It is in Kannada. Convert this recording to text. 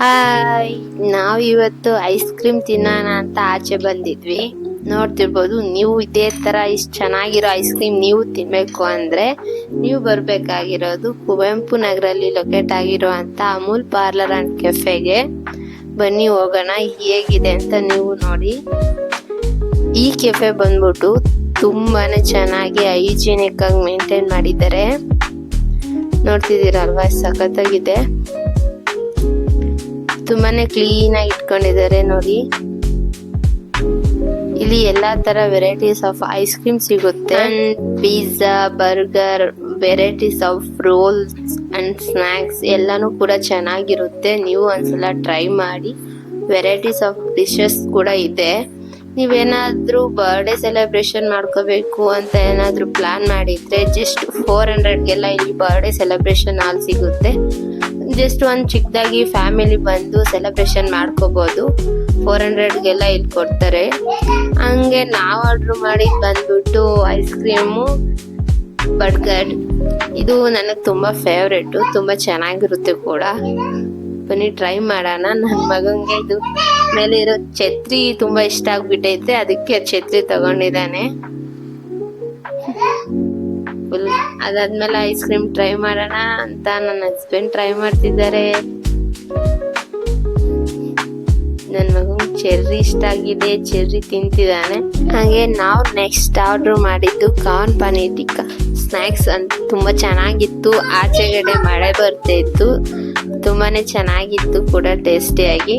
ಹಾಯ್, ನಾವಿವತ್ತು ಐಸ್ ಕ್ರೀಮ್ ತಿನ್ನೋಣ ಅಂತ ಆಚೆ ಬಂದಿದ್ವಿ. ನೋಡ್ತಿರ್ಬೋದು ನೀವು. ಇದೇ ತರ ಇಷ್ಟು ಚೆನ್ನಾಗಿರೋ ಐಸ್ ಕ್ರೀಮ್ ನೀವು ತಿನ್ಬೇಕು ಅಂದ್ರೆ ನೀವು ಬರ್ಬೇಕಾಗಿರೋದು ಕುವೆಂಪು ನಗರಲ್ಲಿ ಲೊಕೇಟ್ ಆಗಿರೋ ಅಂತ ಅಮೂಲ್ ಪಾರ್ಲರ್ ಅಂಡ್ ಕೆಫೆಗೆ ಬನ್ನಿ, ಹೋಗೋಣ ಹೇಗಿದೆ ಅಂತ ನೀವು ನೋಡಿ. ಈ ಕೆಫೆ ಬಂದ್ಬಿಟ್ಟು ತುಂಬಾನೇ ಚೆನ್ನಾಗಿ ಹೈಜಿನಿಕ್ ಆಗಿ ಮೇಂಟೈನ್ ಮಾಡಿದ್ದಾರೆ. ನೋಡ್ತಿದ್ದೀರಲ್ವಾ, ಸಖತ್ತಾಗಿದೆ. ತುಂಬಾನೇ ಕ್ಲೀನ್ ಆಗಿ ಇಟ್ಕೊಂಡಿದ್ದಾರೆ ನೋಡಿ. ಇಲ್ಲಿ ಎಲ್ಲಾ ತರ ವೆರೈಟೀಸ್ ಆಫ್ ಐಸ್ ಕ್ರೀಮ್ ಸಿಗುತ್ತೆ. Pizza, burger, varieties of rolls and snacks ಎಲ್ಲಾನು ಕೂಡ ಚೆನ್ನಾಗಿರುತ್ತೆ. ನೀವು ಒಂದ್ಸಲ ಟ್ರೈ ಮಾಡಿ. ವೆರೈಟೀಸ್ ಆಫ್ ಡಿಶಸ್ ಕೂಡ ಇದೆ. ನೀವೇನಾದ್ರೂ ಬರ್ಡೇ ಸೆಲೆಬ್ರೇಷನ್ ಮಾಡ್ಕೋಬೇಕು ಅಂತ ಏನಾದ್ರೂ ಪ್ಲಾನ್ ಮಾಡಿದ್ರೆ ಜಸ್ಟ್ 400ಗೆಲ್ಲ ಇಲ್ಲಿ ಬರ್ಡೇ ಸೆಲೆಬ್ರೇಷನ್ ಹಾಲ್ ಸಿಗುತ್ತೆ. ಜಸ್ಟ್ ಒಂದ್ ಚಿಕ್ಕದಾಗಿ ಫ್ಯಾಮಿಲಿ ಬಂದು ಸೆಲೆಬ್ರೇಷನ್ ಮಾಡ್ಕೋಬಹುದು. 400ಗೆಲ್ಲ ಇಲ್ಲಿ ಕೊಡ್ತಾರೆ. ಹಂಗೆ ನಾವು ಆರ್ಡರ್ ಮಾಡಿ ಬಂದ್ಬಿಟ್ಟು ಐಸ್ ಕ್ರೀಮು, ಬರ್ಗರ್. ಇದು ನನಗೆ ತುಂಬಾ ಫೇವ್ರೇಟ್, ತುಂಬಾ ಚೆನ್ನಾಗಿರುತ್ತೆ ಕೂಡ. ಬನ್ನಿ ಟ್ರೈ ಮಾಡೋಣ. ನನ್ನ ಮಗಂಗೆ ಇದು ಮೇಲೆ ಇರೋ ಛತ್ರಿ ತುಂಬಾ ಇಷ್ಟ ಆಗ್ಬಿಟ್ಟೈತೆ, ಅದಕ್ಕೆ ಛತ್ರಿ ತಗೊಂಡಿದ್ದಾನೆ. ಅದಾದ್ಮೇಲೆ ಐಸ್ ಕ್ರೀಮ್ ಟ್ರೈ ಮಾಡೋಣ ಅಂತ ನನ್ನ ಹಸ್ಬೆಂಡ್ ಟ್ರೈ ಮಾಡ್ತಿದ್ದಾರೆ. ನನ್ ಮಗನ್ ಚೆರ್ರಿ ಇಷ್ಟ ಆಗಿದೆ, ಚೆರ್ರಿ ತಿಂತಿದ್ದಾನೆ. ಹಾಗೆ ನಾವು ನೆಕ್ಸ್ಟ್ ಆರ್ಡರ್ ಮಾಡಿದ್ದು ಕಾರ್ನ್ ಪನೀರ್ ಟಿಕ್ಕಾ ಸ್ನಾಕ್ಸ್ ಅಂತ ತುಂಬಾ ಚೆನ್ನಾಗಿತ್ತು. ಆಚೆಗಡೆ ಮಳೆ ಬರ್ತಾ ಇತ್ತು, ತುಂಬಾನೇ ಚೆನ್ನಾಗಿತ್ತು ಕೂಡ ಟೇಸ್ಟಿಯಾಗಿ.